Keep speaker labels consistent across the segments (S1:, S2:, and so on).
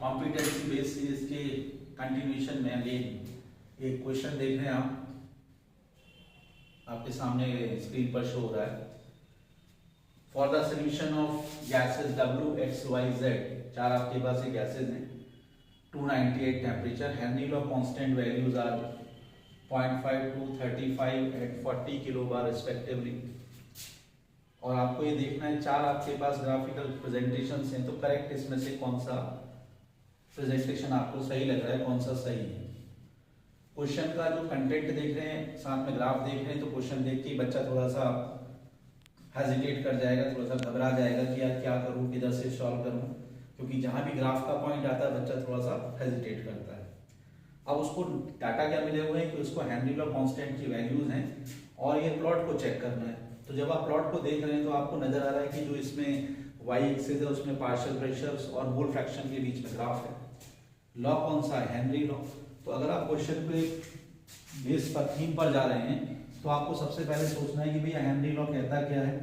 S1: Competency based series के continuation में again एक क्वेश्चन देख रहे हैं आप, आपके सामने स्क्रीन पर शो हो रहा है। For the solution of gases W X Y Z, चार आपके पास ये गैसेज हैं, 298 temperature, Henry law constant values are 0.5 to 35 at 40 kilo bar respectively. और आपको ये देखना है चार आपके पास ग्राफिकल प्रेजेंटेशन हैं, तो करेक्ट इसमें से कौन सा प्रेजेंटेशन आपको सही लग रहा है, कौन सा सही है। क्वेश्चन का जो कंटेंट देख रहे हैं, साथ में ग्राफ देख रहे हैं, तो क्वेश्चन देख के बच्चा थोड़ा सा हेजिटेट कर जाएगा, थोड़ा सा घबरा जाएगा कि यार क्या करूं, किधर से सॉल्व करूं, क्योंकि जहां भी ग्राफ का पॉइंट आता है बच्चा थोड़ा सा हेजिटेट करता है। अब उसको डाटा क्या मिले हुए हैं कि उसको हेनरी लॉ कांस्टेंट की वैल्यूज हैं और ये प्लॉट को चेक करना है। तो जब आप प्लॉट को देख रहे हैं तो आपको नजर आ रहा है कि जो इसमें y एक्सिस है उसमें पार्शियल प्रेशर्स और मोल फ्रैक्शन के बीच में ग्राफ है। लॉ कौन सा है? Henry law. तो अगर आप क्वेश्चन पे बेस पर थीम पर जा रहे हैं तो आपको सबसे पहले सोचना है कि भैया हेनरी लॉ कहता क्या है।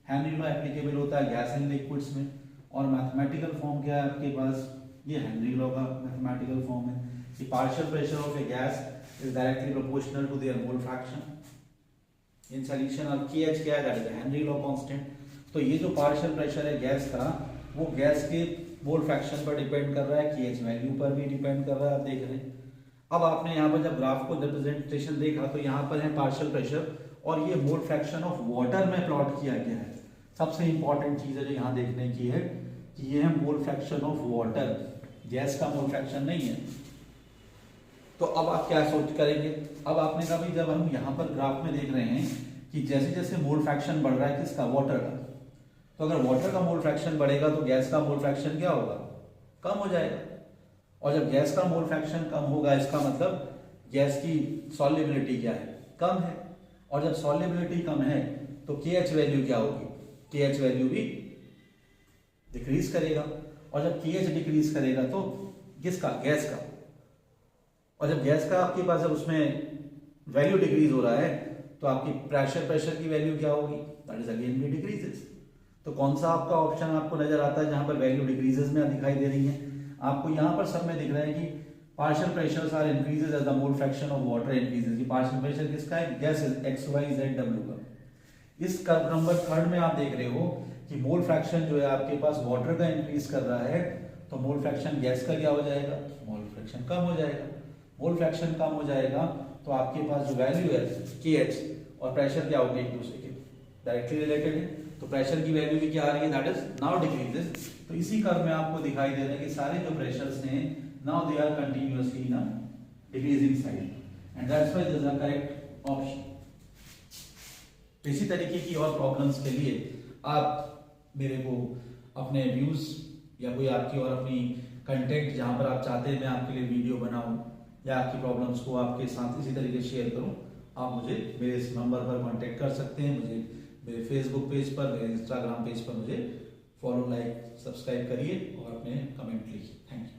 S1: हेनरी लॉ एप्लीकेबल होता है गैस एंड लिक्विड्स में, और मैथमेटिकल फॉर्म क्या है आपके पास, ये हेनरी लॉ का मैथमेटिकल फॉर्म है कि partial pressure of a gas is directly proportional to their mole fraction in solution. और KH क्या है? That is Henry law constant. तो ये जो पार्शियल प्रेशर है गैस का, वो गैस के मोल फ्रैक्शन पर डिपेंड कर रहा है, KH वैल्यू पर भी डिपेंड कर रहा है, आप देख रहे हैं। अब आपने यहाँ पर जब ग्राफ को रिप्रेजेंटेशन देखा तो यहाँ पर है पार्शियल प्रेशर और ये मोल फ्रैक्शन ऑफ वाटर में प्लॉट किया गया है। सबसे इंपॉर्टेंट चीज है जो यहाँ देखने की है कि ये है मोल फ्रैक्शन ऑफ वाटर, गैस का मोल फ्रैक्शन नहीं है। तो अब आप क्या सोच करेंगे? अब आपने कहा भाई जब हम यहाँ पर ग्राफ में देख रहे हैं कि जैसे जैसे मोल फ्रैक्शन बढ़ रहा है किसका? वाटर का। तो अगर वाटर का मोल फ्रैक्शन बढ़ेगा तो गैस का मोल फ्रैक्शन क्या होगा? कम हो जाएगा। और जब गैस का मोल फ्रैक्शन कम होगा इसका मतलब गैस की सॉल्युबिलिटी क्या है? कम है। और जब सॉल्युबिलिटी कम है तो KH वैल्यू क्या होगी? KH वैल्यू भी डिक्रीज करेगा। और जब KH डिक्रीज करेगा तो किसका? गैस का। और जब गैस का आपके पास जब उसमें वैल्यू डिक्रीज हो रहा है तो आपकी प्रेशर की वैल्यू क्या होगी? दैट इज अगेन भी डिक्रीजेस। तो कौन सा आपका ऑप्शन आपको नजर आता है जहां पर वैल्यू डिक्रीजेस में दिखाई दे रही है? आपको यहां पर सब में दिख रहा है कि partial pressures are increases as the mole fraction of water increases. ये पार्शियल प्रेशर किसका है? Gas X Y Z W का। इस नंबर थर्ड में आप देख रहे हो कि मोल फ्रैक्शन जो है आपके पास वाटर का इंक्रीज कर रहा है, तो मोल फ्रैक्शन गैस का क्या हो जाएगा? मोल फ्रैक्शन कम हो जाएगा। मोल फ्रैक्शन कम हो जाएगा तो आपके पास जो वैल्यू है KH और प्रेशर क्या होगा? एक दूसरे के डायरेक्टली रिलेटेड है। तो प्रेशर की वैल्यू भी क्या आ रही है? That is now decreases. तो इसी कर्व में आपको दिखाई दे रहा है कि सारे जो प्रेशर्स हैं now they are continuously in decreasing side, and that's why this is the correct option. इसी तरीके की और प्रॉब्लम्स के लिए आप मेरे को अपने व्यूज या कोई आपकी और अपनी कंटेंट जहां पर आप चाहते हैं मैं आपके लिए वीडियो बनाऊं या आपकी प्रॉब्लम्स को आपके साथ इसी तरीके शेयर करूं, आप मुझे मेरे इस नंबर पर कांटेक्ट कर सकते हैं। मुझे मेरे फेसबुक पेज पर, मेरे इंस्टाग्राम पेज पर मुझे फॉलो, लाइक, सब्सक्राइब करिए और अपने कमेंट लिखिए। Thank you.